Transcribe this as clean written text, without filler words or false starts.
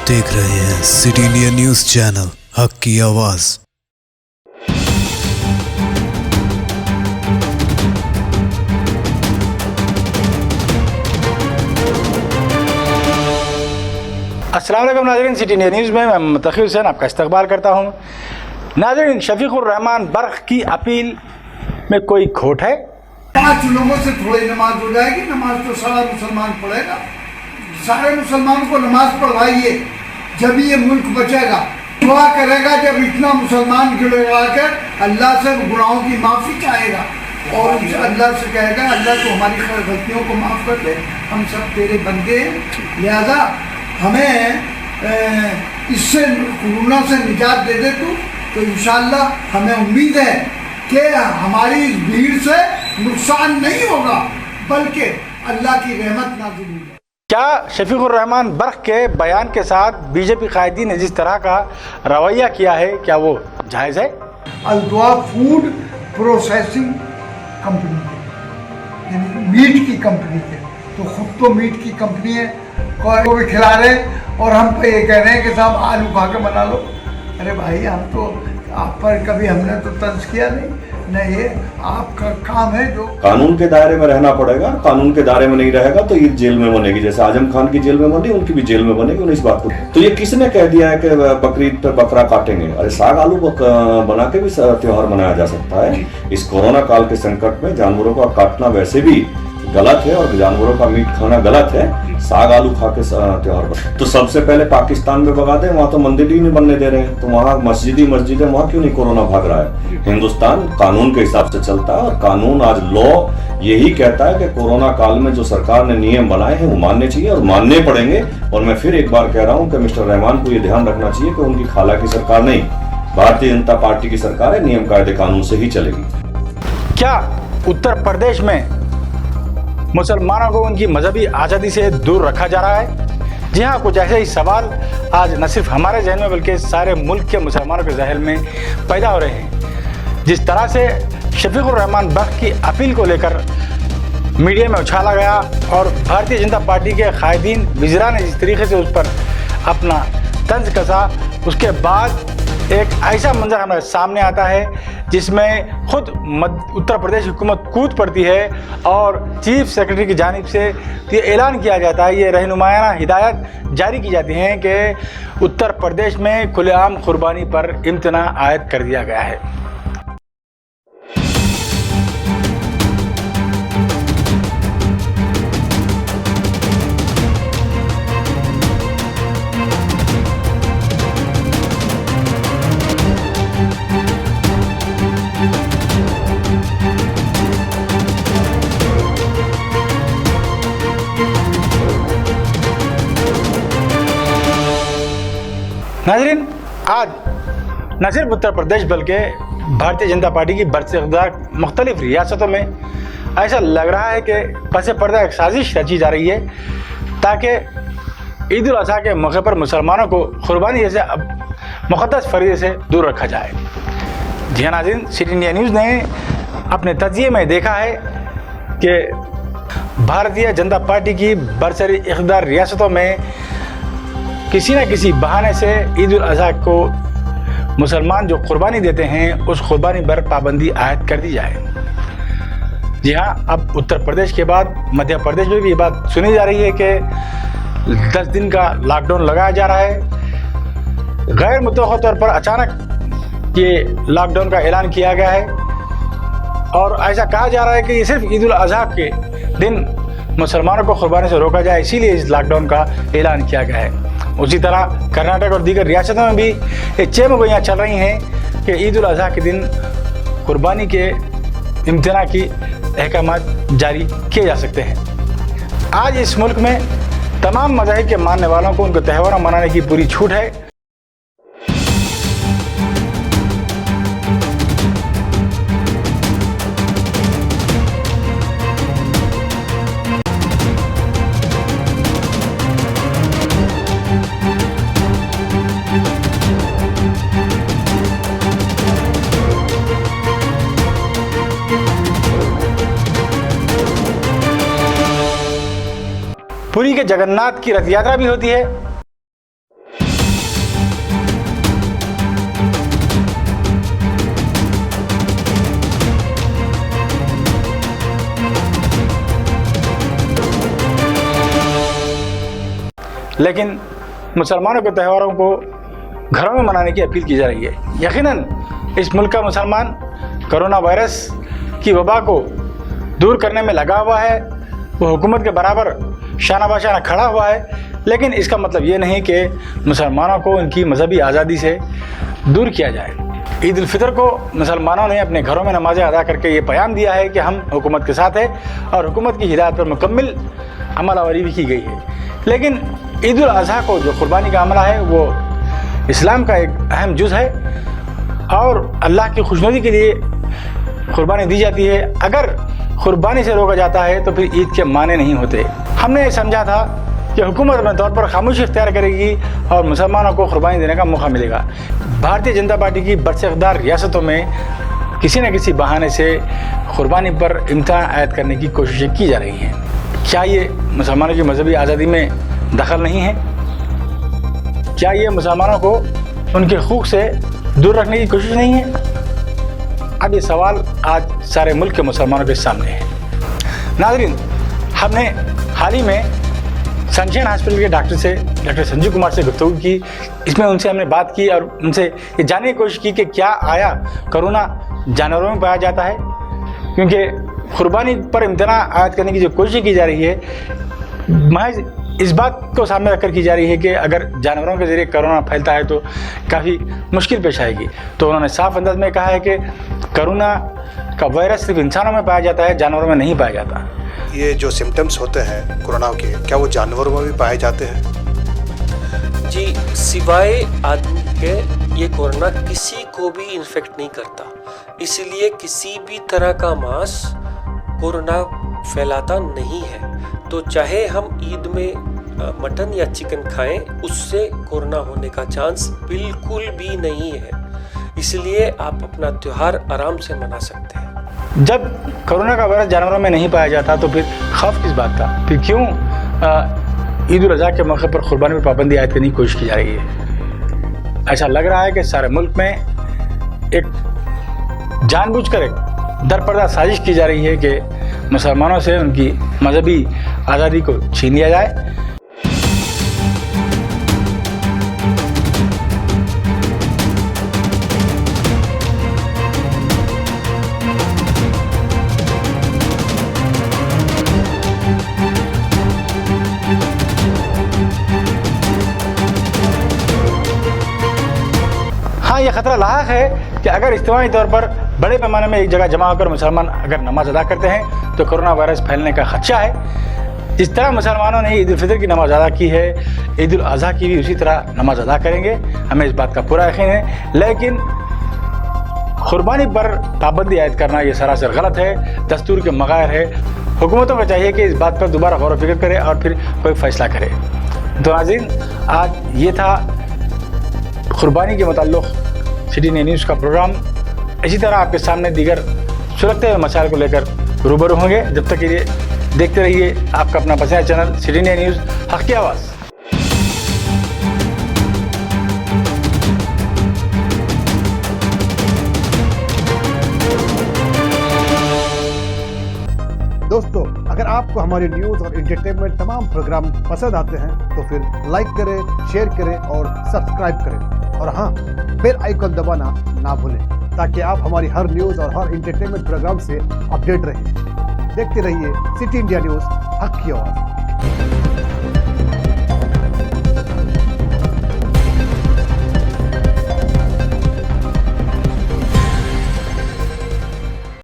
देख रहे हैं सिटी इंडिया न्यूज चैनल, हक की आवाज। अस्सलाम वालेकुम नाज़रीन, सिटी इंडिया न्यूज़ में मैं तक़ी हुसैन आपका इस्तकबाल करता हूँ। नाज़रीन, शफीकुर रहमान बर्क़ की अपील में कोई खोट है? 5 लोगों से थोड़ी नमाज हो जाएगी। नमाज तो सारा मुसलमान पढ़ेगा। सारे मुसलमानों को नमाज पढ़वाइए, जब ये मुल्क बचेगा। दुआ करेगा जब इतना मुसलमान गिड़वा कर अल्लाह से गुनाहों की माफ़ी चाहेगा और उनसे अल्लाह से कहेगा, अल्लाह तो हमारी गलतियों को माफ़ कर दे, हम सब तेरे बंदे हैं, लिहाजा हमें इससे कोरोना से निजात दे दे तू। तो इंशाअल्लाह हमें उम्मीद है कि हमारी इस भीड़ से नुकसान नहीं होगा, बल्कि अल्लाह की रहमत नाज़िल होगी। क्या शफीकुर रहमान बर्क़ के बयान के साथ बीजेपी कायदीन ने जिस तरह का रवैया किया है, क्या वो जायज़ है? अल्दुआ फूड प्रोसेसिंग कंपनी है, यानी मीट की कंपनी है, तो खुद तो मीट की कंपनी है, को भी खिला रहे और हम पे ये कह रहे हैं कि साहब आलू खा के बना लो। अरे भाई, हम तो आप पर कभी हमने तो तंज किया नहीं, ये आपका काम है। जो कानून के दायरे में रहना पड़ेगा, कानून के दायरे में नहीं रहेगा तो ईद जेल में बनेगी, जैसे आजम खान की जेल में बनी, उनकी भी जेल में बनेगी। इस बात को तो ये किसने कह दिया है कि बकरीद पर बकरा काटेंगे? अरे साग आलू बना के भी त्योहार मनाया जा सकता है। इस कोरोना काल के संकट में जानवरों का काटना वैसे भी गलत है और जानवरों का मीट खाना गलत है। साग आलू खा के त्योहार तो सबसे पहले पाकिस्तान में भगा दें, वहां तो मंदिर ही नहीं बनने दे रहे हैं, तो वहां मस्जिद है, वहां क्यों नहीं कोरोना भाग रहा है? हिंदुस्तान कानून के हिसाब से चलता है और कानून आज लॉ यही कहता है कि कोरोना काल में जो सरकार ने नियम बनाए हैं वो मानने चाहिए और मानने पड़ेंगे। और मैं फिर एक बार कह रहा हूँ कि मिस्टर रहमान को ये ध्यान रखना चाहिए कि उनकी खाला की सरकार नहीं, भारतीय जनता पार्टी की सरकार है, नियम कायदे कानून से ही चलेगी। क्या उत्तर प्रदेश में मुसलमानों को उनकी मजहबी आज़ादी से दूर रखा जा रहा है? जी हाँ, कुछ ऐसे ही सवाल आज न सिर्फ हमारे जहन में बल्कि सारे मुल्क के मुसलमानों के जहन में पैदा हो रहे हैं। जिस तरह से शफीकुर रहमान बर्क़ की अपील को लेकर मीडिया में उछाला गया और भारतीय जनता पार्टी के कायदीन विज़रा ने जिस तरीके से उस पर अपना तंज कसा, उसके बाद एक ऐसा मंजर हमारे सामने आता है जिसमें खुद उत्तर प्रदेश हुकूमत कूद पड़ती है और चीफ सेक्रेटरी की जानिब से ये ऐलान किया जाता है, ये रहनुमायाना हिदायत जारी की जाती हैं कि उत्तर प्रदेश में खुलेआम कुर्बानी पर इम्तना आयद कर दिया गया है। नाज़रीन, आज न सिर्फ उत्तर प्रदेश बल्कि भारतीय जनता पार्टी की बरसदार मुख्तलिफ रियासतों में ऐसा लग रहा है कि पसे पर्दा एक साजिश रची जा रही है ताकि ईद उल अज़हा के मौके पर मुसलमानों को कुर्बानी जैसे मुक़द्दस फरीज़े से दूर रखा जाए। जी हाँ नाज़रीन, सिटी इंडिया न्यूज़ ने अपने तजिए में देखा है कि भारतीय जनता पार्टी की बरसरी इक़्तिदार रियासतों में किसी न किसी बहाने से ईद उल अज़हा को मुसलमान जो कुर्बानी देते हैं उस कुर्बानी पर पाबंदी आयद कर दी जाए। जी हाँ, अब उत्तर प्रदेश के बाद मध्य प्रदेश में भी ये बात सुनी जा रही है कि 10 दिन का लॉकडाउन लगाया जा रहा है। गैर मुतवक्किल तौर पर अचानक ये लॉकडाउन का ऐलान किया गया है और ऐसा कहा जा रहा है कि ये सिर्फ ईद उल अज़हा के दिन मुसलमानों को कुर्बानी से रोका जाए, इसीलिए इस लॉकडाउन का ऐलान किया गया है। उसी तरह कर्नाटक और दीगर रियासतों में भी ये चेमगोइयाँ चल रही हैं कि ईद उल अज़हा के दिन कुर्बानी के इम्तना की अहकामात जारी किए जा सकते हैं। आज इस मुल्क में तमाम मज़ाहिब के मानने वालों को उनके त्यौहार मनाने की पूरी छूट है। पुरी के जगन्नाथ की रथ यात्रा भी होती है। लेकिन मुसलमानों के त्योहारों को घरों में मनाने की अपील की जा रही है। यकीनन इस मुल्क का मुसलमान कोरोना वायरस की वबा को दूर करने में लगा हुआ है, वो हुकूमत के बराबर शाना बाशाना खड़ा हुआ है, लेकिन इसका मतलब ये नहीं कि मुसलमानों को उनकी मजहबी आज़ादी से दूर किया जाए। ईद उल फितर को मुसलमानों ने अपने घरों में नमाज़ें अदा करके ये पैगाम दिया है कि हम हुकूमत के साथ है और हुकूमत की हिदायत पर मुकम्मल अमलावरी भी की गई है। लेकिन ईद उल अज़हा को जो कुर्बानी का अमला है वो इस्लाम का एक अहम जुज़ है और अल्लाह की खुशनुदी के लिए कुर्बानी दी जाती है। अगर कुर्बानी से रोका जाता है तो फिर ईद के माने नहीं होते। हमने समझा था कि हुकूमत अपने तौर पर खामोशी इख्तियार करेगी और मुसलमानों को कुर्बानी देने का मौका मिलेगा। भारतीय जनता पार्टी की बरसख्तार रियासतों में किसी न किसी बहाने से कुर्बानी पर इम्तिहान आयद करने की कोशिशें की जा रही हैं। क्या ये मुसलमानों की मजहबी आज़ादी में दखल नहीं है? क्या ये मुसलमानों को उनके हुकूक से दूर रखने की कोशिश नहीं है? अब ये सवाल आज सारे मुल्क के मुसलमानों के सामने है। नाज़रीन, हमने हाल ही में सनशाइन हॉस्पिटल के डॉक्टर संजीव कुमार से गुफ्तगू की। इसमें उनसे हमने बात की और उनसे ये जानने की कोशिश की कि क्या आया कोरोना जानवरों में पाया जाता है, क्योंकि कुर्बानी पर इम्तना आयद करने की जो कोशिश की जा रही है महज इस बात को सामने रखकर की जा रही है कि अगर जानवरों के ज़रिए कोरोना फैलता है तो काफ़ी मुश्किल पेश आएगी। तो उन्होंने साफ अंदाज में कहा है कि कोरोना का वायरस सिर्फ इंसानों में पाया जाता है, जानवरों में नहीं पाया जाता। ये जो सिम्टम्स होते हैं कोरोना के, क्या वो जानवरों में भी पाए जाते हैं? जी, सिवाय आदमी के ये कोरोना किसी को भी इन्फेक्ट नहीं करता, इसलिए किसी भी तरह का मांस कोरोना फैलाता नहीं है। तो चाहे हम ईद में मटन या चिकन खाएं, उससे कोरोना होने का चांस बिल्कुल भी नहीं है। इसलिए आप अपना त्यौहार आराम से मना सकते हैं। जब कोरोना का वायरस जानवरों में नहीं पाया जाता तो फिर खौफ किस बात का? फिर क्यों ईद उल अज़हा के मौके पर कुर्बानी पर पाबंदी आयद करने की कोशिश की जा रही है? ऐसा लग रहा है कि सारे मुल्क में एक जानबूझकर एक दरपर्दा साजिश की जा रही है कि मुसलमानों से उनकी मजहबी आज़ादी को छीन लिया जाए। हाँ, ये ख़तरा लाक है कि अगर इज्तिमाई तौर पर बड़े पैमाने में एक जगह जमा होकर मुसलमान अगर नमाज अदा करते हैं तो कोरोना वायरस फैलने का खदशा है। जिस तरह मुसलमानों ने ईद उल फितर की नमाज अदा की है, ईद उल अज़हा की भी उसी तरह नमाज अदा करेंगे, हमें इस बात का पूरा यकीन है। लेकिन कुर्बानी पर पाबंदी आयद करना ये सरासर गलत है, दस्तूर के मगायर है। हुकूमतों को चाहिए कि इस बात पर दोबारा गौर व फिक्र करे और फिर कोई फ़ैसला करे। तो नाज़रीन, आज ये था कुर्बानी के मुताल्लिक़ सिटी न्यूज़ का प्रोग्राम। इसी तरह आपके सामने दीगर सुलगते हुए मसाइल को लेकर रूबरू होंगे। जब तक के लिए देखते रहिए आपका अपना पसंदीदा चैनल सिटी न्यूज़, हक़ की आवाज़। दोस्तों, अगर आपको हमारी न्यूज़ और एंटरटेनमेंट तमाम प्रोग्राम पसंद आते हैं तो फिर लाइक करें, शेयर करें और सब्सक्राइब करें। और हाँ, बेल आइकन दबाना ना भूलें ताकि आप हमारी हर न्यूज़ और हर एंटरटेनमेंट प्रोग्राम से अपडेट रहें। देखते रहिए सिटी इंडिया न्यूज़, हक़ की आवाज़।